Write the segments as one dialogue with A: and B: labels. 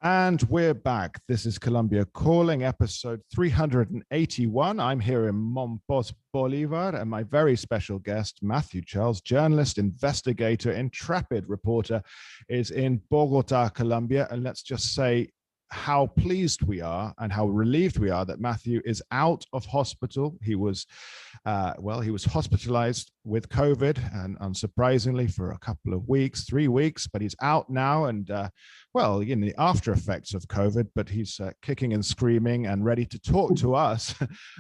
A: And we're back. This is Colombia Calling, episode 381. I'm here in Monpos, Bolivar, and my very special guest, Mathew Charles, journalist, investigator, intrepid reporter, is in Bogota, Colombia. And let's just say how pleased we are and how relieved we are that Mathew is out of hospital. He was, he was hospitalized with COVID, and unsurprisingly for a couple of weeks, 3 weeks, but he's out now and, the after effects of COVID, but he's kicking and screaming and ready to talk to us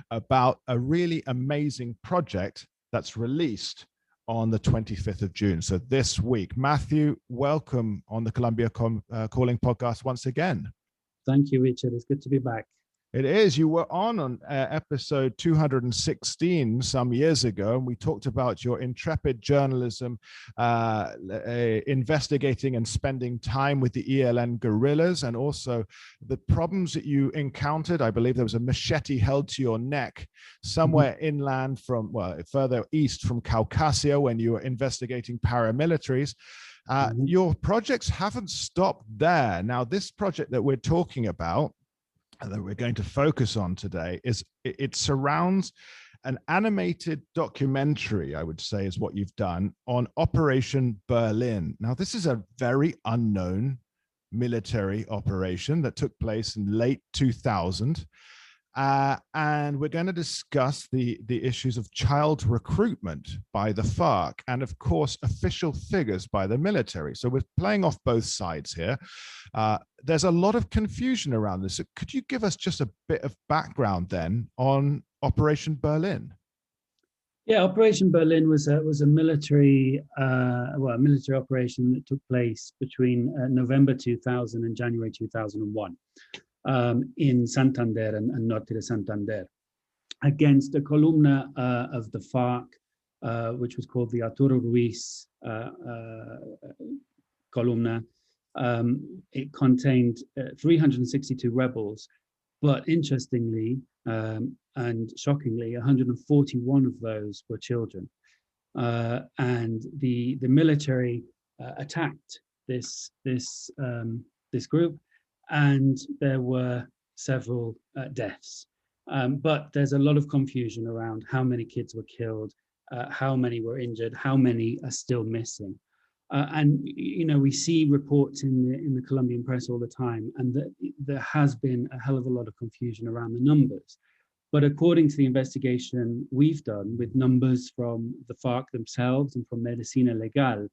A: about a really amazing project that's released on the 25th of June. So this week, Mathew, welcome on the Colombia Calling podcast once again.
B: Thank you, Richard. It's good to be back.
A: It is. You were on episode 216 some years ago, and we talked about your intrepid journalism, investigating and spending time with the ELN guerrillas, and also the problems that you encountered. I believe there was a machete held to your neck somewhere inland from, further east from Caucasia when you were investigating paramilitaries. Your projects haven't stopped there. Now, this project that we're talking about, that we're going to focus on today, it surrounds an animated documentary, I would say, is what you've done on Operation Berlin. Now, this is a very unknown military operation that took place in late 2000. And we're going to discuss the issues of child recruitment by the FARC and, of course, official figures by the military. So we're playing off both sides here. There's a lot of confusion around this. So could you give us just a bit of background then on Operation Berlin?
B: Yeah, Operation Berlin was a military operation that took place between November 2000 and January 2001. In Santander and Norte de Santander, against a columna of the FARC, which was called the Arturo Ruiz columna. It contained 362 rebels, but interestingly and shockingly, 141 of those were children. And the military attacked this group, and there were several deaths. But there's a lot of confusion around how many kids were killed, how many were injured, how many are still missing. And we see reports in the Colombian press all the time, and there has been a hell of a lot of confusion around the numbers. But according to the investigation we've done with numbers from the FARC themselves and from Medicina Legal,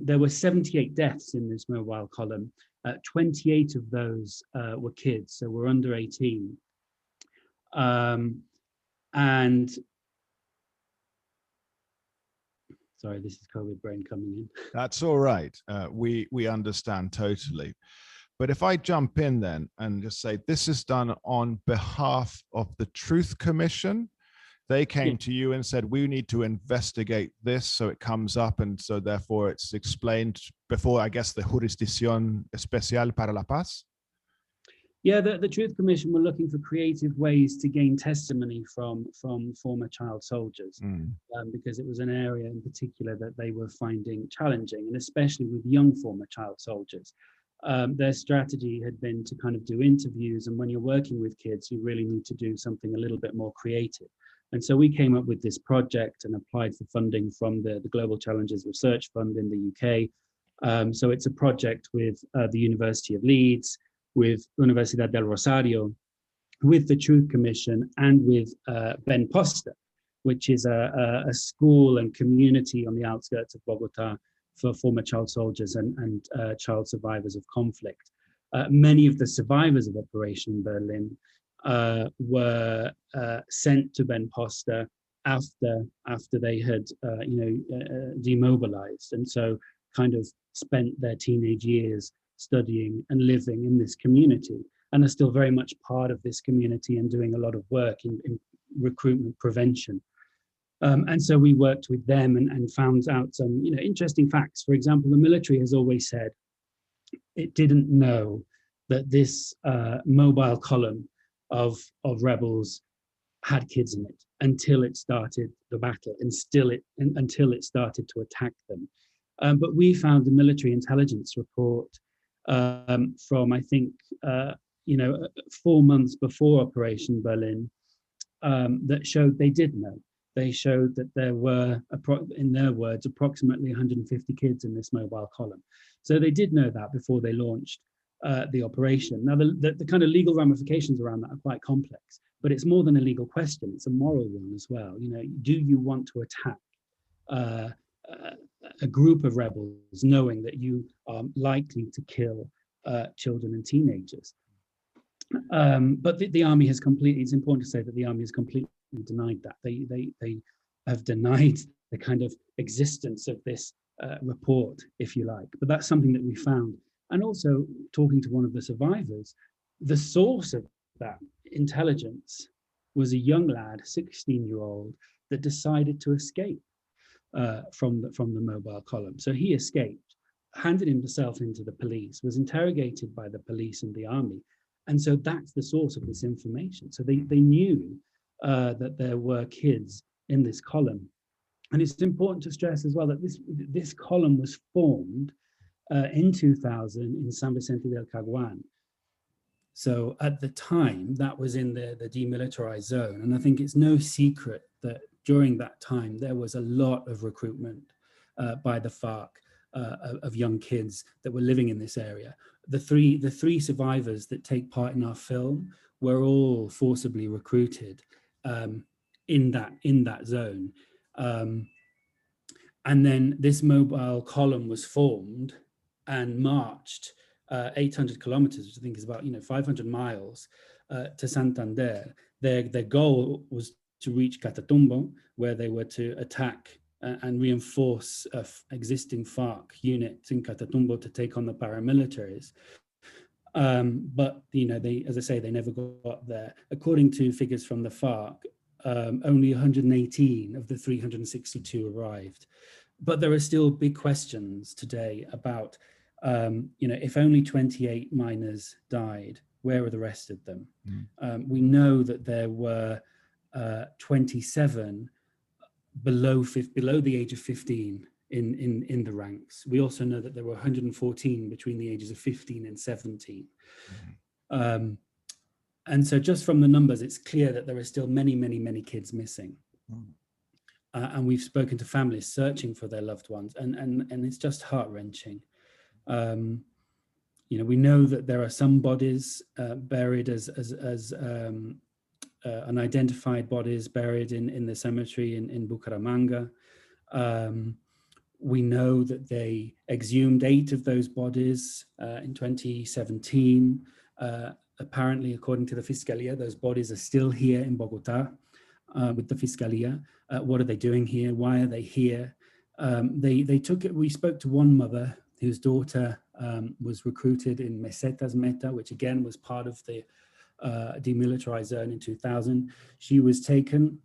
B: there were 78 deaths in this mobile column. 28 of those were kids, so we're under 18. And sorry, this is COVID brain coming in.
A: That's all right. We understand totally. But if I jump in then and just say this is done on behalf of the Truth Commission. They came to you and said, we need to investigate this, so it comes up, and so therefore it's explained before, I guess, the Jurisdicción Especial para la Paz?
B: Yeah, the Truth Commission were looking for creative ways to gain testimony from former child soldiers, because it was an area in particular that they were finding challenging, and especially with young former child soldiers. Their strategy had been to kind of do interviews, and when you're working with kids, you really need to do something a little bit more creative. And so we came up with this project and applied for funding from the Global Challenges Research Fund in the UK. So it's a project with the University of Leeds, with Universidad del Rosario, with the Truth Commission, and with Ben Poster, which is a school and community on the outskirts of Bogota for former child soldiers and child survivors of conflict. Many of the survivors of Operation Berlin were sent to Ben Poster after they had demobilized, and so kind of spent their teenage years studying and living in this community, and are still very much part of this community and doing a lot of work in recruitment prevention. And so we worked with them and found out some interesting facts. For example, the military has always said it didn't know that this mobile column of rebels had kids in it until it started the battle, until it started to attack them. But we found a military intelligence report from, I think, 4 months before Operation Berlin, that showed they did know. They showed that there were, in their words, approximately 150 kids in this mobile column. So they did know that before they launched the operation. Now, the kind of legal ramifications around that are quite complex, but it's more than a legal question. It's a moral one as well. Do you want to attack a group of rebels knowing that you are likely to kill children and teenagers? But the army has completely, it's important to say that the army has completely denied that. They have denied the kind of existence of this report, if you like. But that's something that we found. And also, talking to one of the survivors, the source of that intelligence was a young lad, 16-year-old, that decided to escape from the mobile column. So he escaped, handed himself into the police, was interrogated by the police and the army. And so that's the source of this information. So they knew that there were kids in this column. And it's important to stress as well that this column was formed in 2000 in San Vicente del Caguán. So at the time, that was in the demilitarized zone. And I think it's no secret that during that time, there was a lot of recruitment by the FARC of young kids that were living in this area. The three survivors that take part in our film were all forcibly recruited in that zone. And then this mobile column was formed and marched 800 kilometers, which I think is about 500 miles to Santander. Their goal was to reach Catatumbo, where they were to attack and reinforce existing FARC units in Catatumbo to take on the paramilitaries. But they, as I say, they never got there. According to figures from the FARC, only 118 of the 362 arrived. But there are still big questions today about, if only 28 miners died, where are the rest of them? We know that there were 27 below the age of 15 in the ranks. We also know that there were 114 between the ages of 15 and 17. And so just from the numbers, it's clear that there are still many, many, many kids missing. And we've spoken to families searching for their loved ones, and it's just heart-wrenching. We know that there are some bodies buried as unidentified bodies buried in the cemetery in Bucaramanga. We know that they exhumed 8 of those bodies in 2017. Apparently, according to the Fiscalia, those bodies are still here in Bogota with the Fiscalia. What are they doing here? Why are they here? They took it. We spoke to one mother whose daughter was recruited in Mesetas Meta, which again was part of the demilitarized zone in 2000. She was taken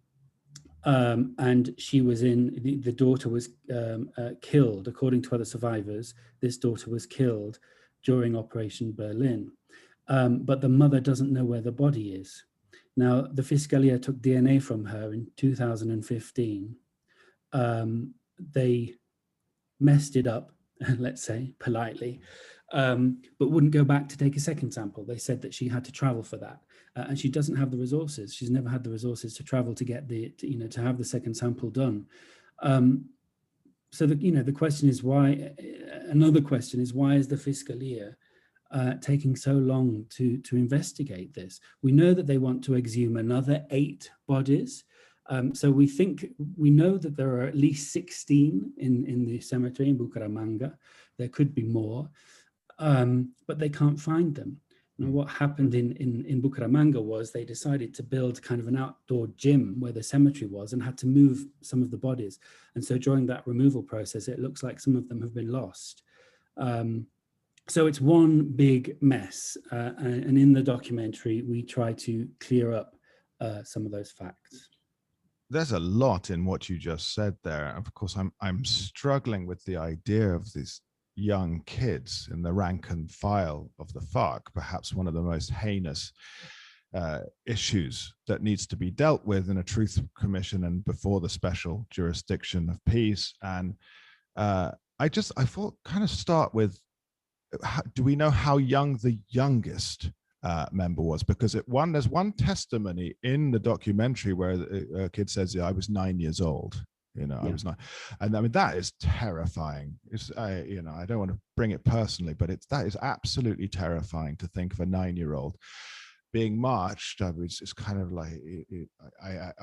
B: and she was the daughter was killed. According to other survivors, this daughter was killed during Operation Berlin. But the mother doesn't know where the body is. Now, the Fiscalia took DNA from her in 2015. They messed it up, let's say, politely, but wouldn't go back to take a second sample. They said that she had to travel for that, and she doesn't have the resources. She's never had the resources to travel to get to have the second sample done. So the question is why. Another question is, why is the Fiscalia taking so long to investigate this? We know that they want to exhume another 8 bodies. So we know that there are at least 16 in the cemetery in Bucaramanga. There could be more, but they can't find them. Now, what happened in Bucaramanga was they decided to build kind of an outdoor gym where the cemetery was and had to move some of the bodies. And so during that removal process, it looks like some of them have been lost. So it's one big mess. And in the documentary, we try to clear up some of those facts.
A: There's a lot in what you just said there. Of course, I'm struggling with the idea of these young kids in the rank and file of the FARC, perhaps one of the most heinous issues that needs to be dealt with in a truth commission and before the special jurisdiction of peace. And I thought kind of start with do we know how young the youngest member was? Because there's one testimony in the documentary where a kid says, "Yeah, I was 9 years old." I was not, and I mean that is terrifying. I don't want to bring it personally, but that is absolutely terrifying to think of a 9-year-old being marched. It's kind of like a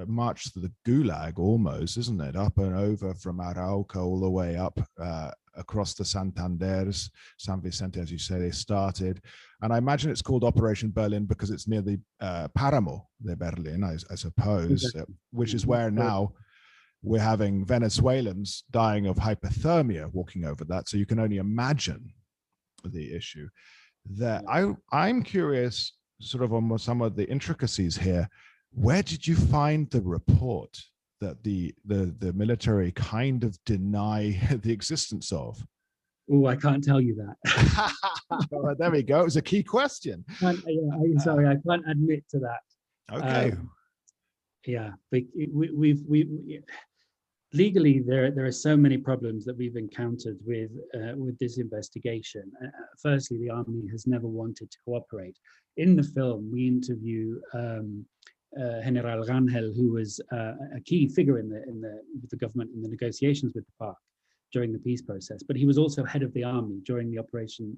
A: march to the gulag almost, isn't it? Up and over from Arauca all the way up across the Santanders, San Vicente, as you say, they started. And I imagine it's called Operation Berlin because it's near the Paramo de Berlin, I suppose, exactly. Which is where now we're having Venezuelans dying of hypothermia walking over that. So you can only imagine the issue there. I'm curious sort of on some of the intricacies here. Where did you find the report that the military kind of deny the existence of?
B: Oh, I can't tell you that.
A: Well, there we go. It was a key question.
B: Sorry, I can't admit to that.
A: Okay.
B: But we've legally there are so many problems that we've encountered with this investigation. Firstly, the army has never wanted to cooperate. In the film, we interview General Rangel, who was a key figure with the government in the negotiations with the FARC during the peace process, but he was also head of the army during Operation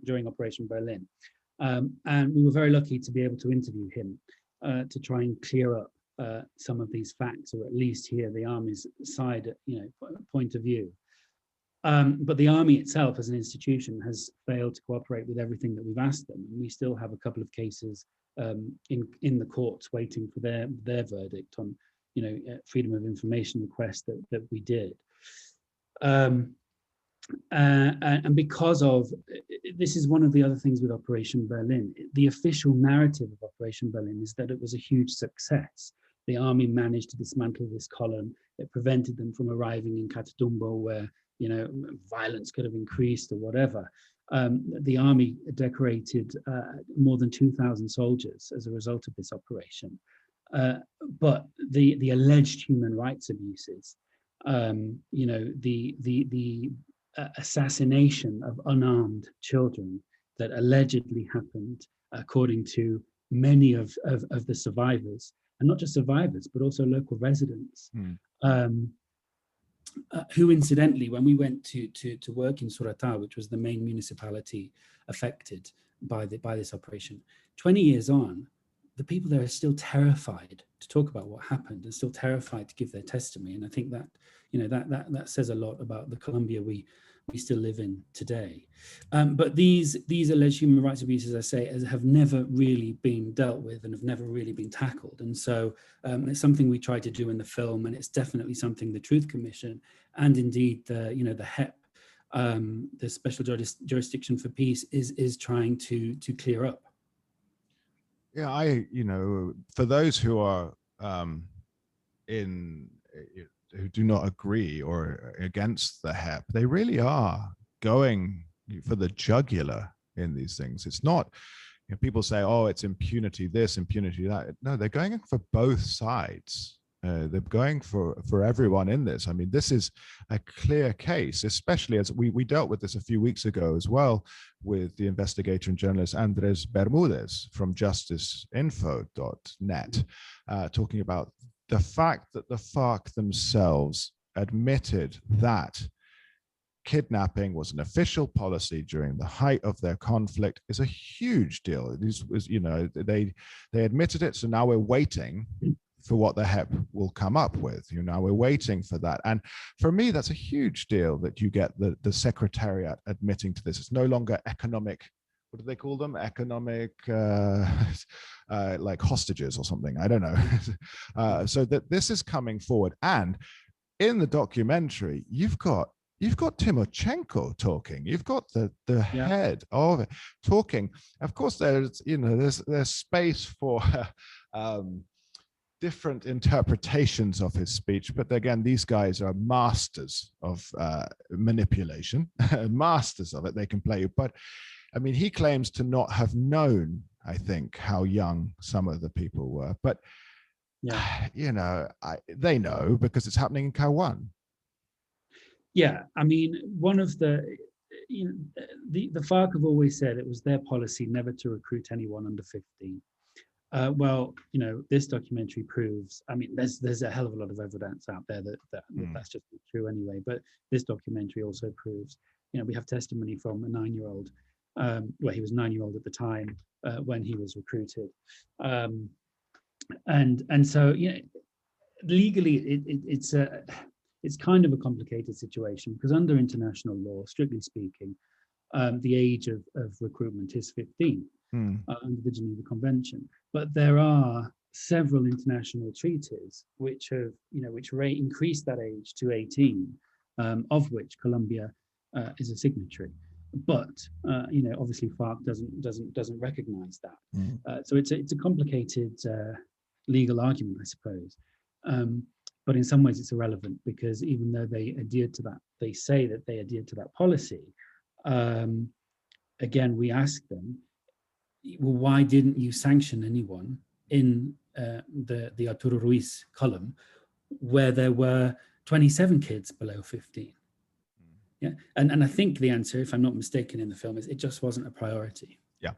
B: Berlin, and we were very lucky to be able to interview him to try and clear up some of these facts, or at least hear the army's side, point of view. But the army itself, as an institution, has failed to cooperate with everything that we've asked them, and we still have a couple of cases in the courts waiting for their verdict on freedom of information requests that we did, and because of this is one of the other things with Operation Berlin. The official narrative of Operation Berlin is that it was a huge success. The army managed to dismantle this column. It prevented them from arriving in Catatumbo, where violence could have increased or whatever. The army decorated more than 2,000 soldiers as a result of this operation. But the alleged human rights abuses, the assassination of unarmed children that allegedly happened, according to many of the survivors, and not just survivors, but also local residents. Who incidentally, when we went to work in Suratá, which was the main municipality affected by this operation, 20 years on, the people there are still terrified to talk about what happened and still terrified to give their testimony. And I think that that says a lot about the Colombia we still live in today. But these alleged human rights abuses, I say, have never really been dealt with and have never really been tackled. And so it's something we try to do in the film, and it's definitely something the Truth Commission and indeed the HEP, the Special Jurisdiction for Peace, is trying to clear up.
A: Yeah, for those who are who do not agree or against the HEP, they really are going for the jugular in these things. It's not, people say, oh, it's impunity this, impunity that. No, they're going for both sides. They're going for everyone in this. I mean, this is a clear case, especially as we dealt with this a few weeks ago as well with the investigator and journalist Andres Bermudez from justiceinfo.net, talking about the fact that the FARC themselves admitted that kidnapping was an official policy during the height of their conflict is a huge deal. This was, they admitted it, so now we're waiting for what the HEP will come up with. We're waiting for that. And for me, that's a huge deal that you get the Secretariat admitting to this. It's no longer economic, what do they call them? Economic, like hostages or something. I don't know. So that this is coming forward. And in the documentary, you've got Timochenko talking. You've got the head of it talking. Of course, there's space for different interpretations of his speech, but again, these guys are masters of manipulation, masters of it. They can play you. But I mean, he claims to not have known, I think, how young some of the people were. But they know because it's happening in Cawan.
B: Yeah, I mean, one of the the FARC have always said it was their policy never to recruit anyone under 15. Well, this documentary proves, I mean, there's a hell of a lot of evidence out there that's just not true anyway, but this documentary also proves, we have testimony from a 9-year-old, well, he was 9-year-old at the time when he was recruited. And so, legally, it's kind of a complicated situation because under international law, strictly speaking, the age of recruitment is 15 under the Geneva Convention. But there are several international treaties which have, which increase that age to 18, of which Colombia is a signatory. But obviously FARC doesn't recognize that. So it's a complicated legal argument, I suppose. But in some ways it's irrelevant because even though they adhered to that, they say that they adhered to that policy. Again, we ask them, well, why didn't you sanction anyone in the Arturo Ruiz column where there were 27 kids below 15? Yeah, and I think the answer, if I'm not mistaken, in the film is it just wasn't a priority. Yeah,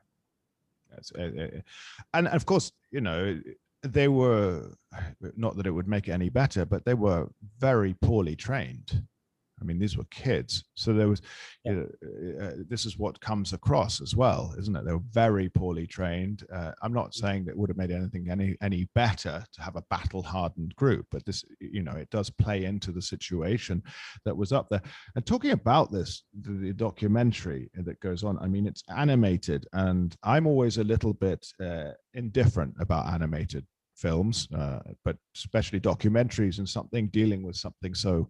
A: and of course, they were, not that it would make it any better, but they were very poorly trained. I mean, these were kids. So there was, this is what comes across as well, isn't it? They were very poorly trained. I'm not saying that it would have made anything any better to have a battle-hardened group, but this, it does play into the situation that was up there. And talking about this, the documentary that goes on, I mean, it's animated, and I'm always a little bit indifferent about animated films, but especially documentaries and something dealing with something so,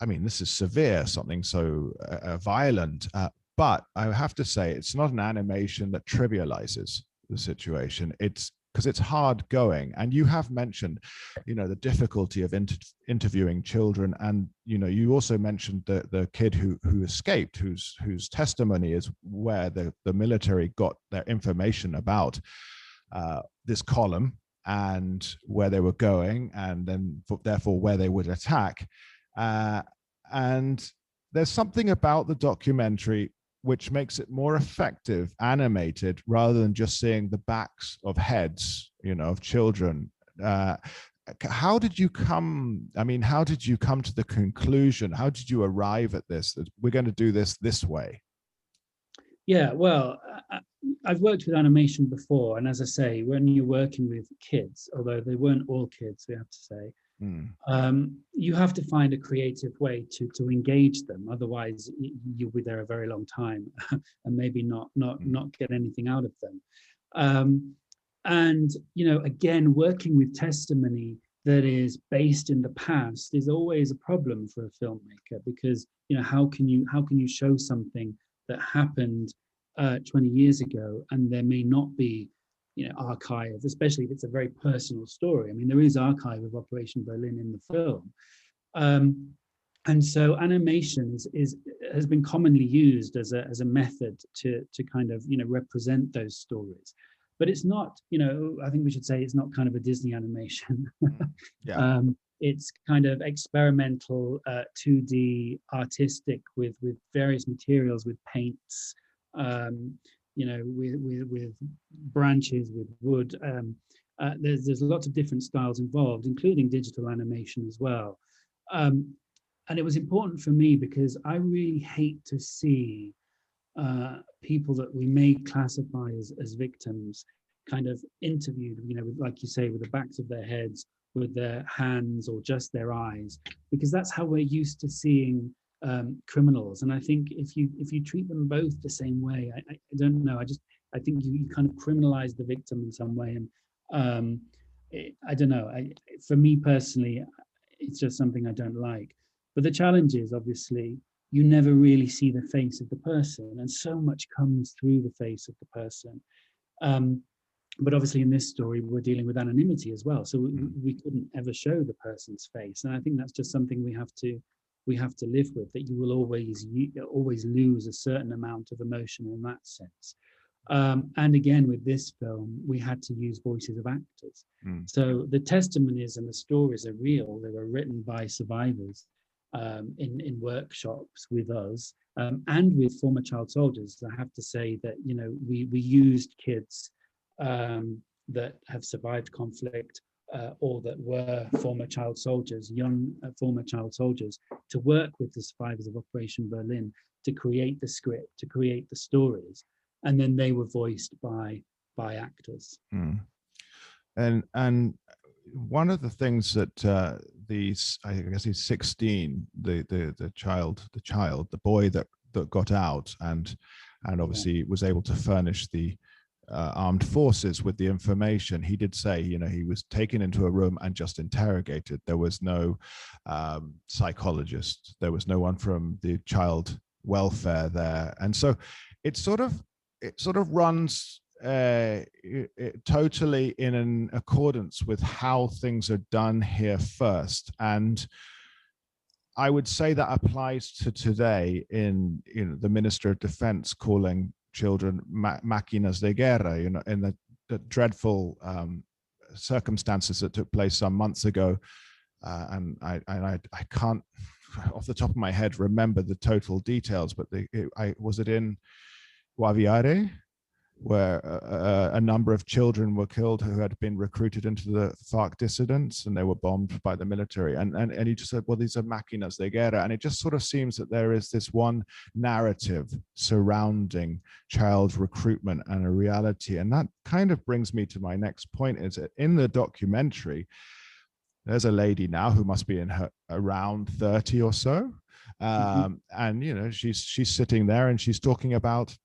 A: I mean, this is severe, something so violent, but I have to say it's not an animation that trivializes the situation. It's because it's hard going. And you have mentioned, the difficulty of interviewing children. And, you also mentioned the kid who escaped, whose testimony is where the military got their information about this column and where they were going, and then therefore where they would attack. And there's something about the documentary which makes it more effective animated rather than just seeing the backs of heads, of children. How did you come to the conclusion? How did you arrive at this, that we're going to do this way?
B: Yeah, well, I've worked with animation before. And as I say, when you're working with kids, although they weren't all kids, we have to say, you have to find a creative way to engage them. Otherwise, you'll be there a very long time and maybe not get anything out of them. And again, working with testimony that is based in the past is always a problem for a filmmaker because how can you show something that happened 20 years ago and there may not be archive, especially if it's a very personal story. I mean, there is archive of Operation Berlin in the film. And so animation has been commonly used as a method to kind of, represent those stories. But it's not, I think we should say it's not kind of a Disney animation. It's kind of experimental, 2D, artistic with various materials, with paints, with branches, with wood. There's lots of different styles involved, including digital animation as well. And it was important for me because I really hate to see people that we may classify as victims kind of interviewed, with, like you say, with the backs of their heads, with their hands or just their eyes, because that's how we're used to seeing criminals. And I think if you treat them both the same way, I don't know, I think you kind of criminalize the victim in some way. And I don't know, for me personally, it's just something I don't like. But the challenge is, obviously, you never really see the face of the person, and so much comes through the face of the person. But obviously in this story, we're dealing with anonymity as well. So we couldn't ever show the person's face. And I think that's just something we have to live with, that you will always lose a certain amount of emotion in that sense. And again, with this film, we had to use voices of actors. So the testimonies and the stories are real. They were written by survivors. in workshops with us and with former child soldiers. I have to say that, you know, we used kids that have survived conflict or that were former child soldiers, young former child soldiers, to work with the survivors of Operation Berlin, to create the script, to create the stories, and then they were voiced by actors.
A: And one of the things that these, I guess he's 16, the boy that got out and obviously was able to furnish the armed forces with the information. He did say, you know, he was taken into a room and just interrogated. There was no psychologist. There was no one from the child welfare there. And so it sort of runs totally in accordance with how things are done here first. And I would say that applies to today in, you know, the Minister of Defense calling children máquinas de guerra, you know, in the dreadful circumstances that took place some months ago. And I can't, off the top of my head, remember the total details, but was it in Guaviare, where a number of children were killed who had been recruited into the FARC dissidents, and they were bombed by the military. And he just said, well, these are máquinas de guerra. And it just sort of seems that there is this one narrative surrounding child recruitment and a reality. And that kind of brings me to my next point, is that in the documentary, there's a lady now who must be in her around 30 or so. And, you know, she's sitting there and she's talking about,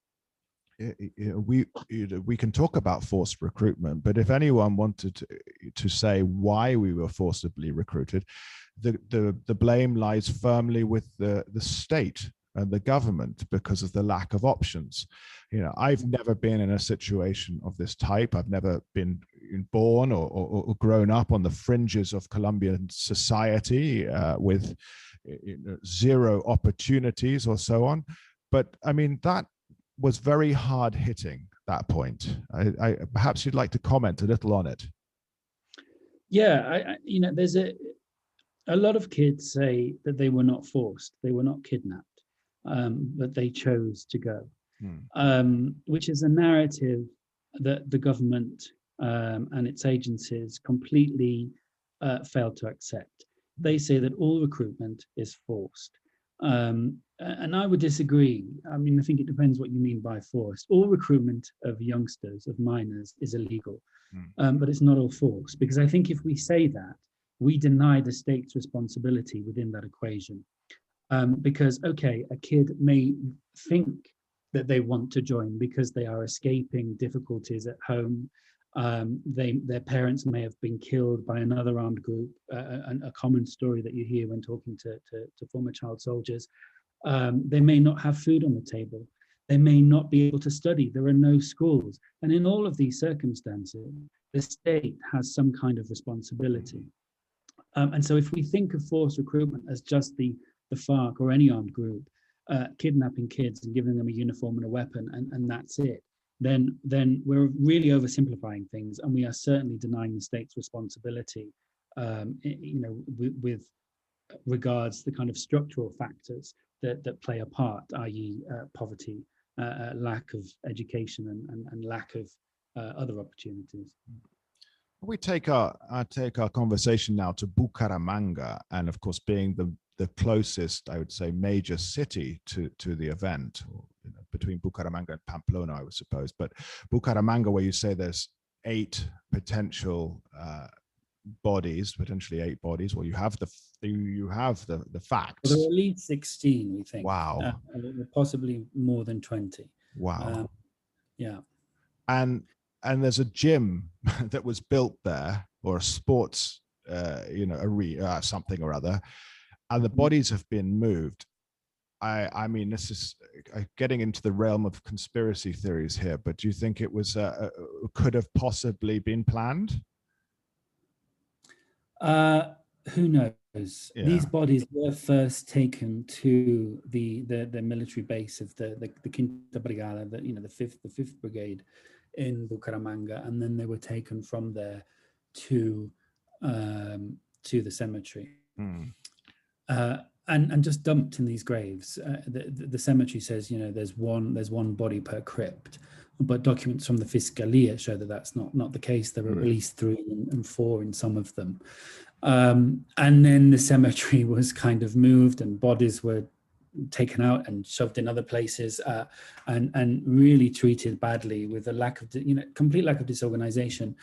A: we can talk about forced recruitment, but if anyone wanted to say why we were forcibly recruited, the blame lies firmly with the state and the government because of the lack of options. You know, I've never been in a situation of this type. I've never been born or grown up on the fringes of Colombian society with, you know, zero opportunities or so on. But I mean, that was very hard hitting, that point. I perhaps you'd like to comment a little on it.
B: Yeah, you know, there's a lot of kids say that they were not forced, they were not kidnapped, but they chose to go, which is a narrative that the government and its agencies completely failed to accept. They say that all recruitment is forced. And I would disagree. I mean, I think it depends what you mean by forced. All recruitment of youngsters, of minors, is illegal, but it's not all forced, because I think if we say that, we deny the state's responsibility within that equation. Because, okay, a kid may think that they want to join because they are escaping difficulties at home. Their parents may have been killed by another armed group, a common story that you hear when talking to former child soldiers. They may not have food on the table. They may not be able to study. There are no schools. And in all of these circumstances, the state has some kind of responsibility. And so if we think of forced recruitment as just the FARC or any armed group kidnapping kids and giving them a uniform and a weapon, and that's it, then we're really oversimplifying things, and we are certainly denying the state's responsibility, you know, with regards to the kind of structural factors that play a part, i.e. Poverty, lack of education, and lack of other opportunities.
A: We take our conversation now to Bucaramanga, and of course, being the closest, I would say, major city to the event, or, you know, between Bucaramanga and Pamplona, I would suppose. But Bucaramanga, where you say there's 8 potential bodies, potentially 8 bodies. Well, you have the facts.
B: Well, there are at least 16, we think.
A: Wow.
B: Possibly more than 20.
A: Wow.
B: Yeah.
A: And there's a gym that was built there, or a sports, you know, arena, something or other, and the bodies have been moved. I mean, this is getting into the realm of conspiracy theories here, but do you think it was could have possibly been planned?
B: Who knows?
A: Yeah.
B: These bodies were first taken to the military base of the Quinta Brigada, the fifth brigade in Bucaramanga, and then they were taken from there to the cemetery. and just dumped in these graves. The cemetery says, you know, there's one body per crypt, but documents from the Fiscalia show that that's not the case. There were at least 3 and 4 in some of them. And then the cemetery was kind of moved, and bodies were taken out and shoved in other places, and really treated badly, with a lack of, complete lack of disorganization.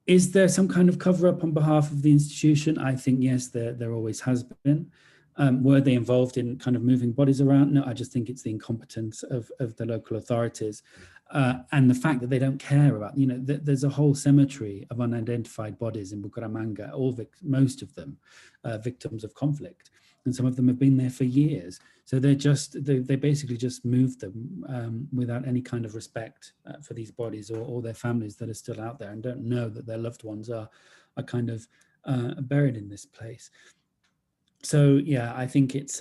B: Is there some kind of cover-up on behalf of the institution? I think yes, there always has been. Were they involved in kind of moving bodies around? No, I just think it's the incompetence of the local authorities, and the fact that they don't care about, there's a whole cemetery of unidentified bodies in Bucaramanga, most of them victims of conflict, and some of them have been there for years. So they basically just moved them without any kind of respect for these bodies or their families that are still out there and don't know that their loved ones are kind of buried in this place. So yeah, I think it's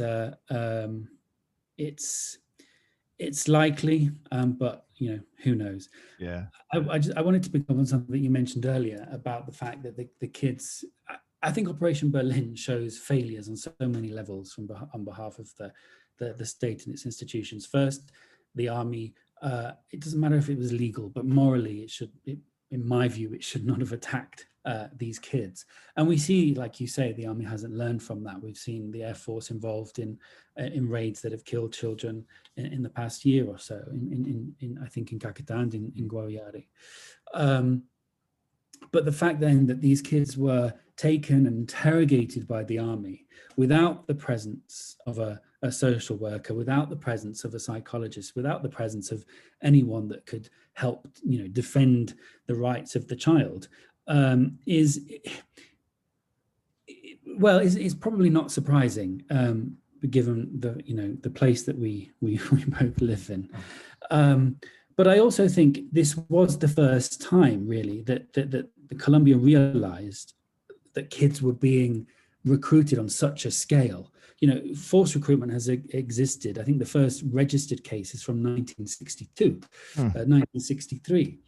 B: likely, but who knows?
A: Yeah.
B: I wanted to pick up on something that you mentioned earlier about the fact that the kids. I think Operation Berlin shows failures on so many levels on behalf of the state and its institutions. First, the army. It doesn't matter if it was legal, but morally, in my view, it should not have attacked these kids. And we see, like you say, the army hasn't learned from that. We've seen the Air Force involved in raids that have killed children in the past year or so. I think in Caquetá and in Guaviare. But the fact then that these kids were taken and interrogated by the army without the presence of a social worker, without the presence of a psychologist, without the presence of anyone that could help, defend the rights of the child, is probably not surprising, given the place that we both live in. But I also think this was the first time, really, that Colombia realized that kids were being recruited on such a scale. Forced recruitment has existed. I think the first registered case is from 1962, 1963.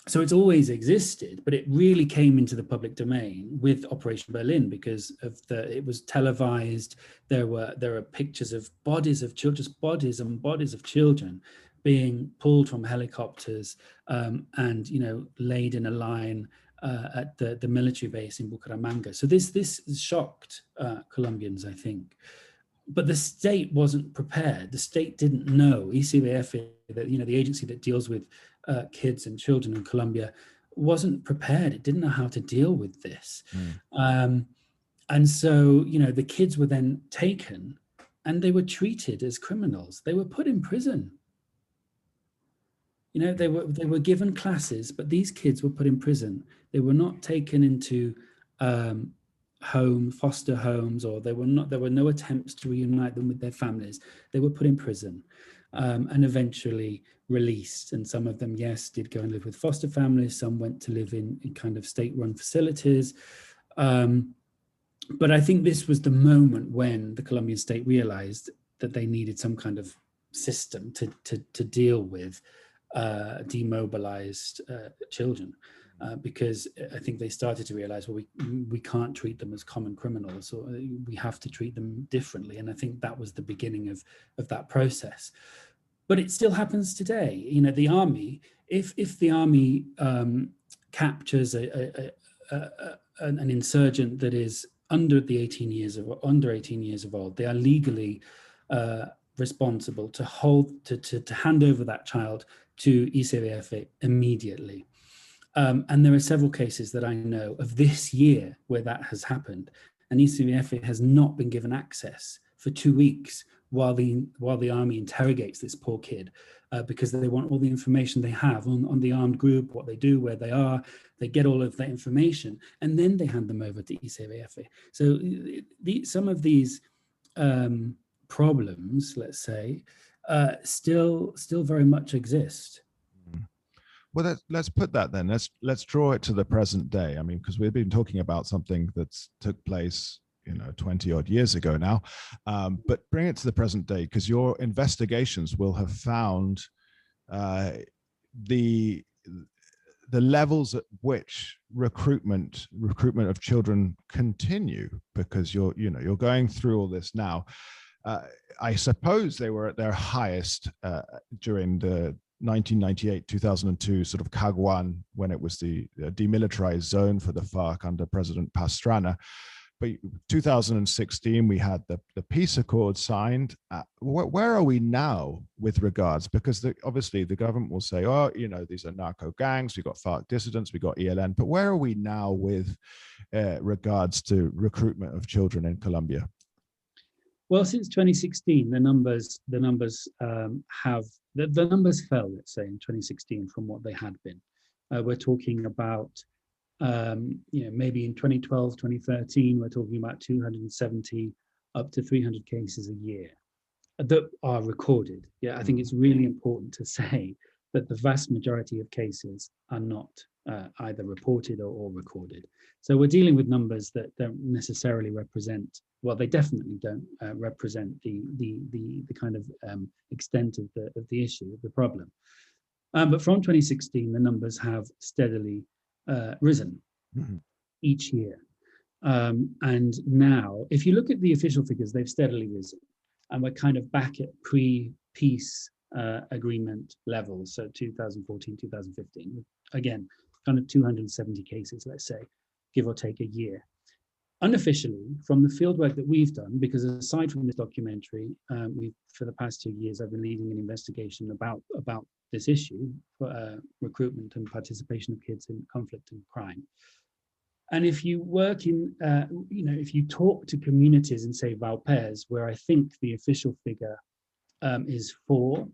B: So it's always existed, but it really came into the public domain with Operation Berlin because it was televised. There are pictures of bodies of children, just bodies and bodies of children being pulled from helicopters and laid in a line at the military base in Bucaramanga. So this shocked Colombians, I think. But the state wasn't prepared. The state didn't know. ICBF, the agency that deals with kids and children in Colombia, wasn't prepared. It didn't know how to deal with this. And so, the kids were then taken and they were treated as criminals. They were put in prison. They were given classes, but these kids were put in prison. They were not taken into foster homes, or there were no attempts to reunite them with their families. They were put in prison and eventually released. And some of them, yes, did go and live with foster families. Some went to live in kind of state-run facilities. But I think this was the moment when the Colombian state realized that they needed some kind of system to deal with demobilized children. Because I think they started to realize, well, we can't treat them as common criminals, or we have to treat them differently. And I think that was the beginning of that process. But it still happens today. The army, if the army captures an insurgent that is under 18 years of old, they are legally responsible to hand over that child to ICBF immediately. And there are several cases that I know of this year where that has happened, and ICBF has not been given access for 2 weeks while the army interrogates this poor kid, because they want all the information they have on the armed group, what they do, where they are. They get all of that information, and then they hand them over to ICBF. So some of these problems, let's say, still very much exist.
A: Well, let's put that then. Let's draw it to the present day. I mean, because we've been talking about something that's took place, 20 odd years ago now, but bring it to the present day, because your investigations will have found the the levels at which recruitment of children continue, because you're going through all this now. I suppose they were at their highest during the 1998-2002 sort of Caguan, when it was the demilitarized zone for the FARC under President Pastrana. But 2016, we had the peace accord signed. Where are we now with regards? Because obviously the government will say, oh, these are narco gangs, we've got FARC dissidents, we've got ELN. But where are we now with regards to recruitment of children in Colombia?
B: Well, since 2016, the numbers fell, let's say, in 2016 from what they had been. We're talking about, maybe in 2012, 2013, we're talking about 270 up to 300 cases a year that are recorded. Yeah, I think it's really important to say that the vast majority of cases are not either reported or recorded. So we're dealing with numbers that don't necessarily represent, well, they definitely don't represent the kind of extent of the issue, of the problem. But from 2016, the numbers have steadily risen each year. And now, if you look at the official figures, they've steadily risen. And we're kind of back at pre-peace agreement levels, so 2014, 2015. Again, kind of 270 cases, let's say, give or take a year. Unofficially, from the fieldwork that we've done, because aside from this documentary, for the past 2 years, I've been leading an investigation about this issue, recruitment and participation of kids in conflict and crime. And if you work in, if you talk to communities in, say, Valpes, where I think the official figure is 4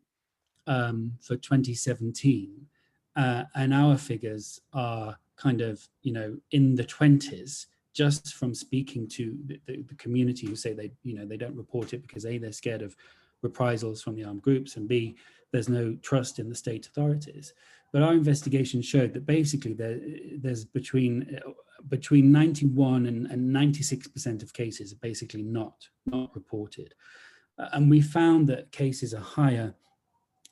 B: for 2017, and our figures are kind of, in the 20s, just from speaking to the community who say they don't report it because A, they're scared of reprisals from the armed groups, and B, there's no trust in the state authorities. But our investigation showed that basically there's between 91 and 96% of cases are basically not reported. And we found that cases are higher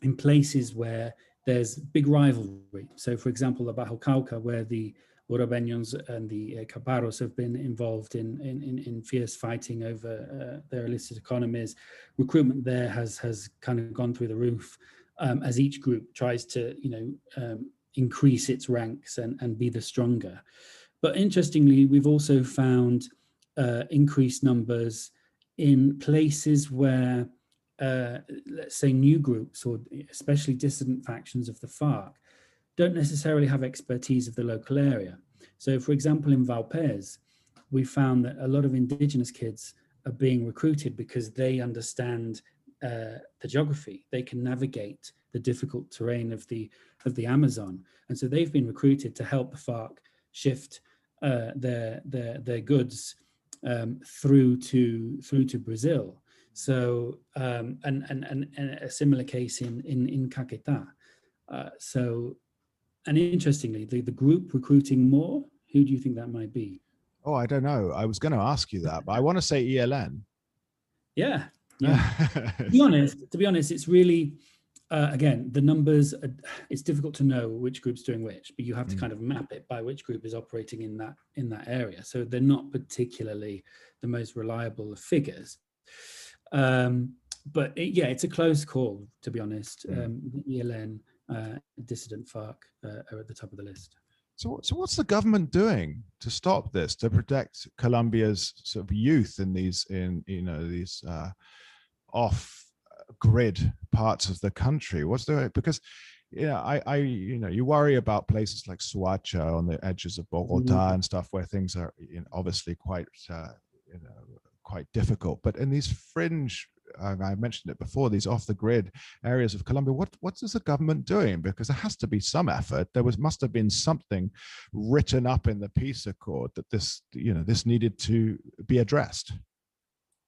B: in places where there's big rivalry. So for example, the Bajo Cauca, where the Orobeños and the Caparros have been involved in fierce fighting over their illicit economies. Recruitment there has kind of gone through the roof as each group tries to increase its ranks and be the stronger. But interestingly, we've also found increased numbers in places where, let's say, new groups, or especially dissident factions of the FARC, don't necessarily have expertise of the local area. So for example, in Valpes, we found that a lot of indigenous kids are being recruited because they understand the geography. They can navigate the difficult terrain of the Amazon. And so they've been recruited to help the FARC shift their goods through to Brazil. So and a similar case in Caquetá. And interestingly, the group recruiting more, who do you think that might be?
A: Oh, I don't know. I was going to ask you that, but I want to say ELN.
B: Yeah. To be honest, it's really, again, the numbers, it's difficult to know which group's doing which, but you have to kind of map it by which group is operating in that area. So they're not particularly the most reliable of figures. But it's a close call, to be honest. ELN, dissident FARC are at the top of the list.
A: So what's the government doing to stop this, to protect Colombia's sort of youth in these off-grid parts of the country? What's the, because you worry about places like Soacha on the edges of Bogota and stuff, where things are obviously quite difficult. But in these fringe, I mentioned it before, these off-the-grid areas of Colombia, what is the government doing? Because there has to be some effort. Must have been something written up in the peace accord that this needed to be addressed.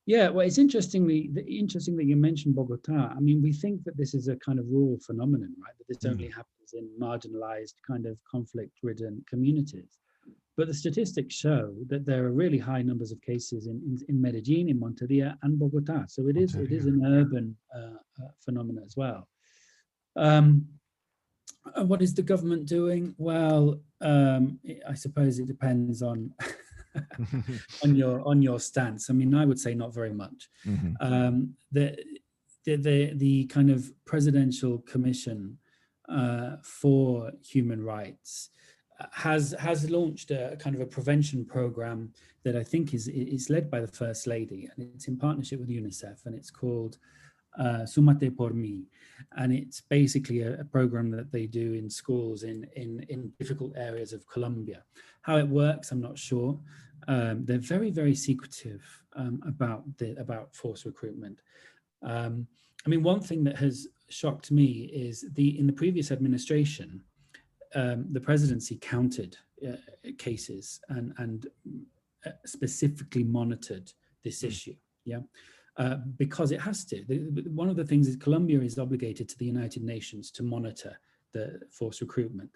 B: Yeah, well, it's interesting that you mentioned Bogota. I mean, we think that this is a kind of rural phenomenon, right? That this only happens in marginalized, kind of conflict-ridden communities. But the statistics show that there are really high numbers of cases in Medellin, in Monteria, and Bogota. So it is an urban phenomenon as well. What is the government doing? Well, I suppose it depends on on your stance. I mean, I would say not very much. The kind of presidential commission for human rights has launched a kind of a prevention program that I think is led by the First Lady, and it's in partnership with UNICEF, and it's called Súmate por mí, and it's basically a program that they do in schools in difficult areas of Colombia. How it works, I'm not sure. They're very, very secretive about forced recruitment. I mean, one thing that has shocked me is in the previous administration, the presidency counted cases and specifically monitored this issue. Yeah. Because it has to. One of the things is Colombia is obligated to the United Nations to monitor the forced recruitment.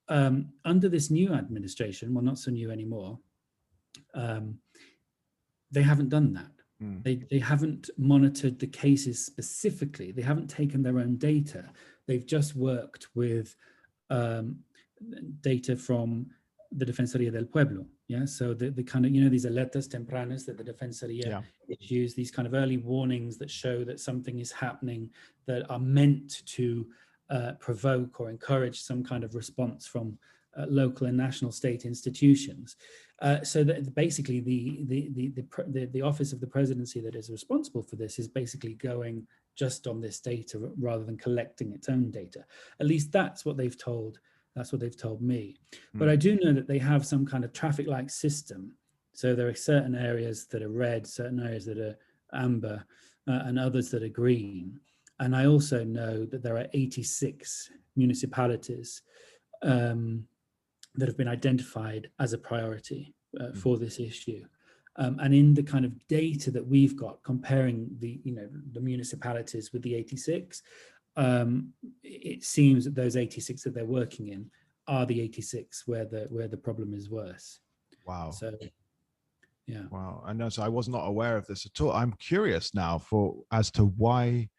B: Under this new administration, well, not so new anymore, they haven't done that. They haven't monitored the cases specifically. They haven't taken their own data. They've just worked with data from the Defensoría del Pueblo. Yeah, so the kind of, these alertas tempranas that the Defensoría issues, these kind of early warnings that show that something is happening, that are meant to provoke or encourage some kind of response from local and national state institutions. So that basically the office of the presidency that is responsible for this is basically going just on this data rather than collecting its own data. At least that's what they've told. That's what they've told me. But I do know that they have some kind of traffic-like system. So there are certain areas that are red, certain areas that are amber, and others that are green. And I also know that there are 86 municipalities that have been identified as a priority for this issue. And in the kind of data that we've got, comparing the municipalities with the 86, it seems that those 86 that they're working in are the 86 where the problem is worse.
A: Wow.
B: So, yeah.
A: Wow. I know. So I was not aware of this at all. I'm curious now as to why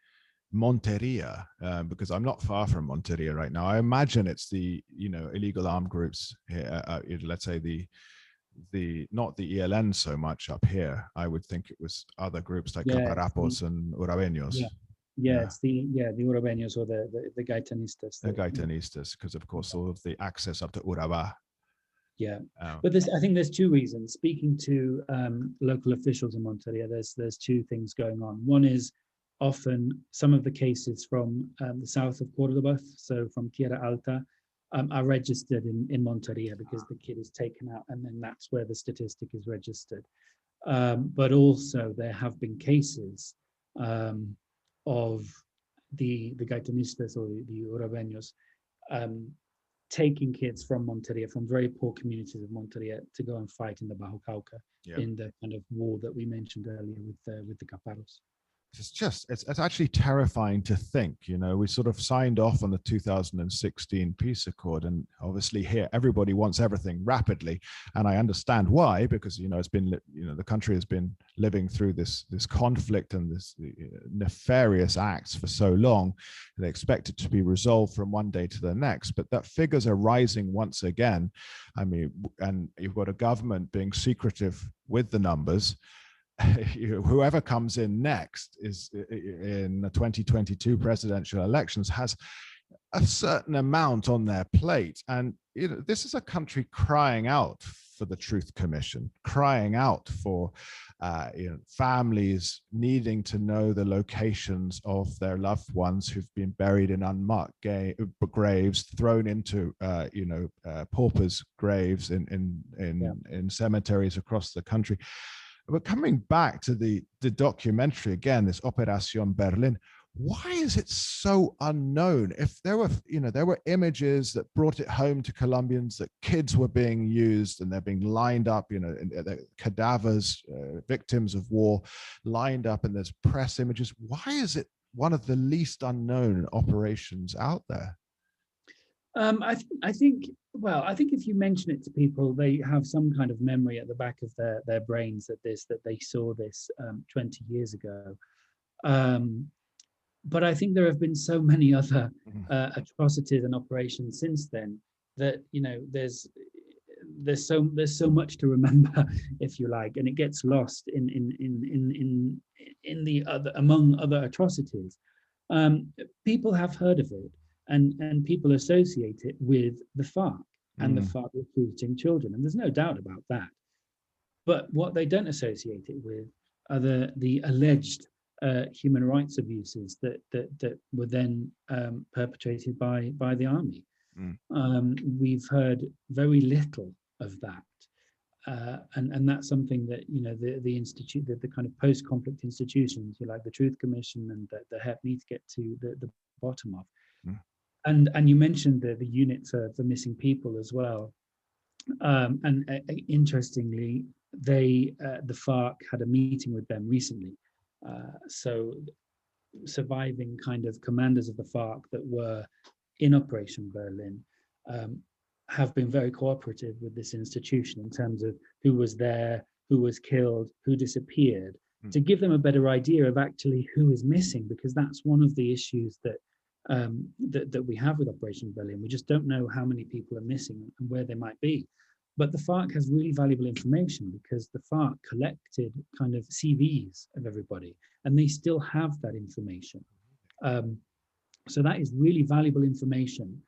A: Monteria, because I'm not far from Monteria right now. I imagine it's the illegal armed groups here. Let's say not the ELN so much up here. I would think it was other groups like Caparapos and Urabeños.
B: It's the Urabeños or the Gaitanistas.
A: The Gaitanistas, because of course all of the access up to Urabá.
B: Yeah, but I think there's two reasons. Speaking to local officials in Monteria, there's two things going on. One is often some of the cases from the south of Córdoba, so from Tierra Alta, are registered in Monteria because the kid is taken out, and then that's where the statistic is registered. But also there have been cases of the Gaitanistas or the Urabeños taking kids from Monteria, from very poor communities of Monteria, to go and fight in the Bajo Cauca in the kind of war that we mentioned earlier with the Caparos.
A: It's actually terrifying to think, we sort of signed off on the 2016 peace accord, and obviously here everybody wants everything rapidly, and I understand why, because it's been the country has been living through this conflict and this nefarious acts for so long. They expect it to be resolved from one day to the next, but that figures are rising once again. I mean, and you've got a government being secretive with the numbers. Whoever comes in next is in the 2022 presidential elections has a certain amount on their plate, and this is a country crying out for the Truth Commission, crying out for families needing to know the locations of their loved ones who've been buried in unmarked graves, thrown into paupers' graves in cemeteries across the country. But coming back to the documentary again, this Operación Berlín, why is it so unknown? If there were images that brought it home to Colombians that kids were being used and they're being lined up, cadavers, victims of war lined up, and there's press images. Why is it one of the least unknown operations out there?
B: I think if you mention it to people, they have some kind of memory at the back of their brains that they saw this 20 years ago. but I think there have been so many other atrocities and operations since then that, you know, there's so much to remember, if you like, and it gets lost in the other, among other atrocities. People have heard of it, and people associate it with the FARC and the FARC recruiting children, and there's no doubt about that. But what they don't associate it with are the alleged human rights abuses that were then perpetrated by the army. We've heard very little of that, and that's something that, you know, the kind of post-conflict institutions, like the Truth Commission and the HEP, need to get to the bottom of. And you mentioned the unit for missing people as well, and interestingly, the FARC had a meeting with them recently. So surviving kind of commanders of the FARC that were in Operation Berlin have been very cooperative with this institution in terms of who was there, who was killed, who disappeared, to give them a better idea of actually who is missing, because that's one of the issues that that we have with Operation Berlin. We just don't know how many people are missing and where they might be. But the FARC has really valuable information, because the FARC collected kind of CVs of everybody, and they still have that information. So that is really valuable information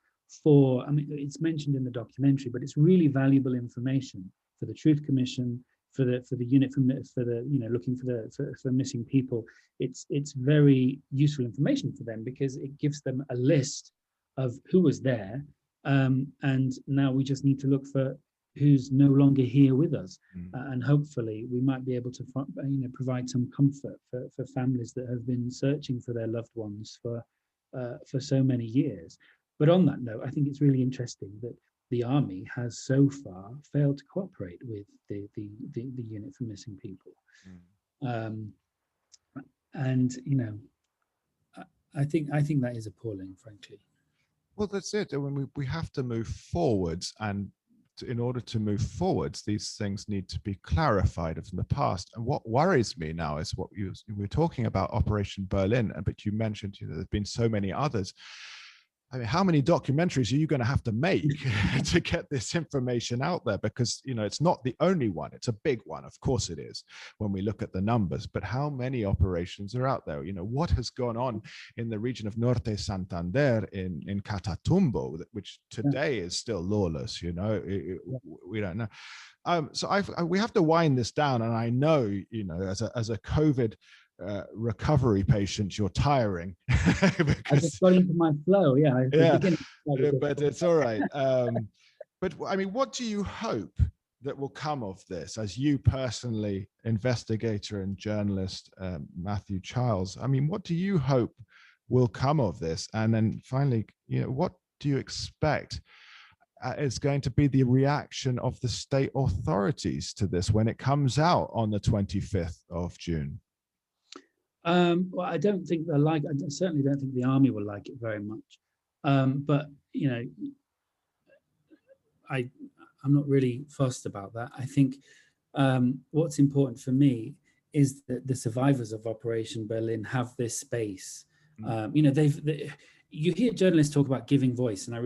B: for, I mean, it's mentioned in the documentary, but it's really valuable information for the Truth Commission, for the unit for the, you know, looking for missing people. It's very useful information for them, because it gives them a list of who was there, and now we just need to look for who's no longer here with us, and hopefully we might be able to, you know, provide some comfort for families that have been searching for their loved ones for so many years. But on that note, I think it's really interesting that the army has so far failed to cooperate with the unit for missing people. And, you know, I think that is appalling, frankly.
A: Well, that's it. When we have to move forwards, and in order to move forwards, these things need to be clarified from the past. And what worries me now is what we're talking about Operation Berlin, but you mentioned, you know, there's been so many others. I mean, how many documentaries are you going to have to make to get this information out there? Because, you know, it's not the only one. It's a big one. Of course it is, when we look at the numbers. But how many operations are out there? You know, what has gone on in the region of Norte Santander in Catatumbo, which today is still lawless, you know? We don't know. So we have to wind this down. And I know, you know, as a COVID recovery patient, you're tiring.
B: I just got into my flow.
A: But it's all right. But I mean, what do you hope that will come of this, as you personally, investigator and journalist Mathew Charles? I mean, what do you hope will come of this? And then finally, you know, what do you expect is going to be the reaction of the state authorities to this when it comes out on the 25th of June?
B: Well, I don't think they'll like. I certainly don't think the army will like it very much. But, you know, I'm not really fussed about that. I think what's important for me is that the survivors of Operation Berlin have this space. You know, you hear journalists talk about giving voice, and I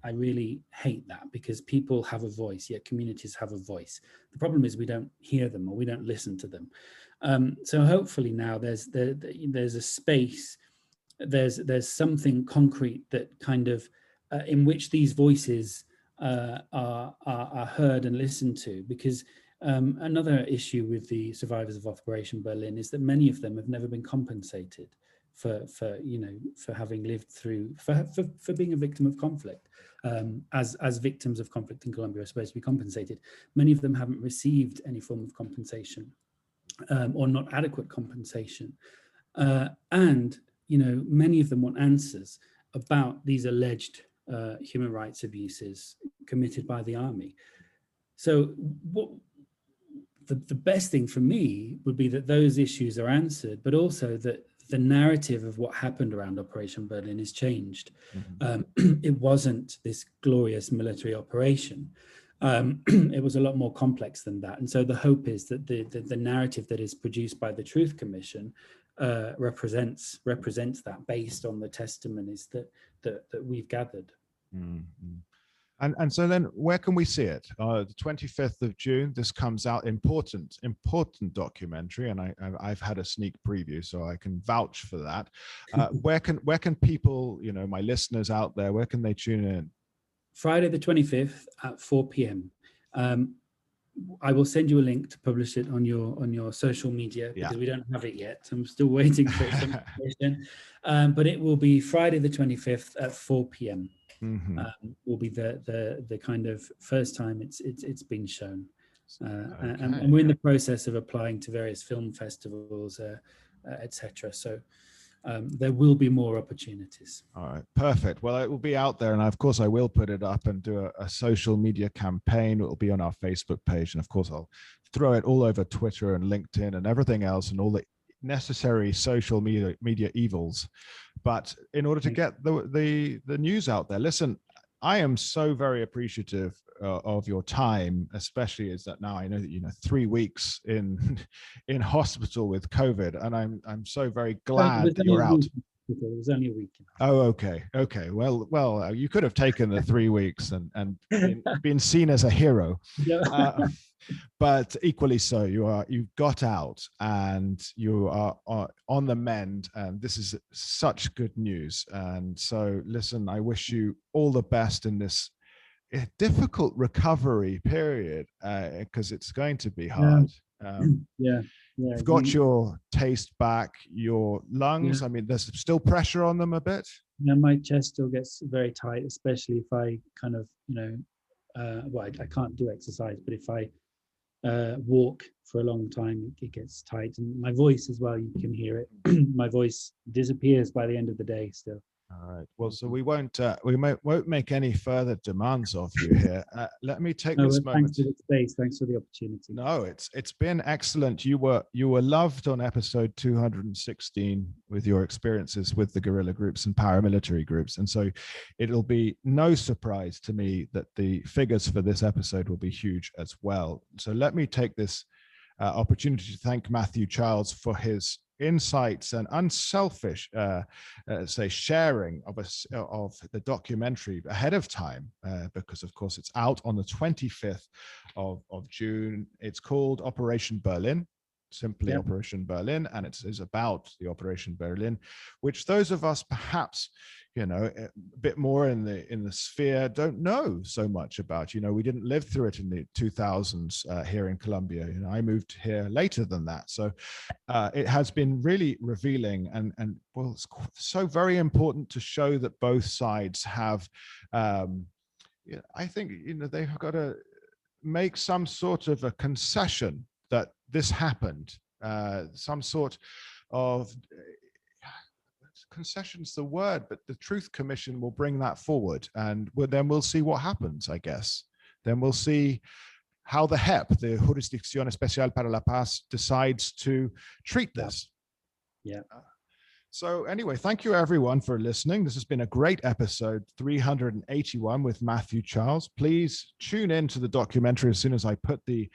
B: really hate that, because people have a voice, yet communities have a voice. The problem is we don't hear them, or we don't listen to them. So hopefully now there's a space, there's something concrete that kind of in which these voices are heard and listened to, because another issue with the survivors of Operation Berlin is that many of them have never been compensated for you know, for having lived through, for being a victim of conflict, as victims of conflict in Colombia are supposed to be compensated. Many of them haven't received any form of compensation, or not adequate compensation, and, you know, many of them want answers about these alleged human rights abuses committed by the army. So what the best thing for me would be that those issues are answered, but also that the narrative of what happened around Operation Berlin is changed. It wasn't this glorious military operation. It was a lot more complex than that. And so the hope is that the narrative that is produced by the Truth Commission represents that based on the testimonies that we've gathered.
A: Mm-hmm. And so then where can we see it? The 25th of June, this comes out, important documentary, and I've had a sneak preview, so I can vouch for that. Where can people, my listeners out there, where can they tune in?
B: Friday the 25th at 4 p.m. I will send you a link to publish it on your social media, because we don't have it yet. I'm still waiting for some information. But it will be Friday the 25th at 4 p.m.
A: Mm-hmm.
B: Will be the kind of first time it's been shown,
A: Okay.
B: and we're in the process of applying to various film festivals, etc. So there will be more opportunities.
A: All right, perfect. Well, it will be out there, and of course I will put it up and do a social media campaign. It will be on our Facebook page, and of course I'll throw it all over Twitter and LinkedIn and everything else, and all the necessary social media evils. But in order to get the news out there, listen, I am so very appreciative of your time, especially as that now I know that 3 weeks in hospital with COVID, and I'm so very glad that you're out.
B: It was only a week.
A: Oh, okay. Well, you could have taken the 3 weeks and been seen as a hero. But equally so, you've got out and you are on the mend, and this is such good news. And so, listen, I wish you all the best in this difficult recovery period, because it's going to be hard. You've got your taste back, your lungs. I mean, there's still pressure on them a bit.
B: Yeah, my chest still gets very tight, especially if I kind of, I can't do exercise, but if I walk for a long time, it gets tight. And my voice as well, you can hear it. My voice disappears by the end of the day still.
A: All right. Well, so we won't make any further demands of you here. Let me take this moment.
B: Thanks for the space. Thanks for the opportunity.
A: No, it's been excellent. You were loved on episode 216 with your experiences with the guerrilla groups and paramilitary groups, and so it'll be no surprise to me that the figures for this episode will be huge as well. So let me take this opportunity to thank Mathew Charles for his insights and unselfish sharing of the documentary ahead of time, because of course it's out on the 25th of June. It's called Operation Berlin, simply Operation Berlin, and it is about the Operation Berlin, which those of us perhaps a bit more in the sphere don't know so much about. We didn't live through it in the 2000s here in Colombia. I moved here later than that, so it has been really revealing, and well, it's so very important to show that both sides have I think they've got to make some sort of a concession that this happened, some sort of concession's the word, but the Truth Commission will bring that forward, and then we'll see what happens, I guess. Then we'll see how the HEP, the Jurisdicción Especial para la Paz, decides to treat this. So anyway, thank you everyone for listening. This has been a great episode 381 with Mathew Charles. Please tune in to the documentary as soon as I put the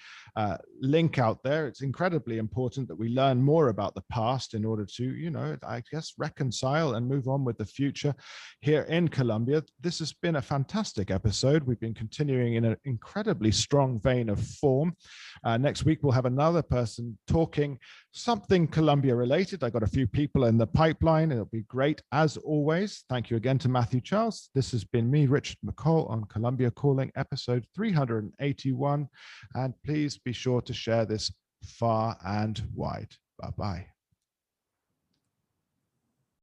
A: link out there. It's incredibly important that we learn more about the past in order to, I guess, reconcile and move on with the future here in Colombia. This has been a fantastic episode. We've been continuing in an incredibly strong vein of form. Next week, we'll have another person talking something Colombia related. I got a few people in the pipeline. It'll be great as always. Thank you again to Mathew Charles. This has been me, Richard McColl, on Colombia Calling, episode 381. And please be sure to share this far and wide. Bye-bye.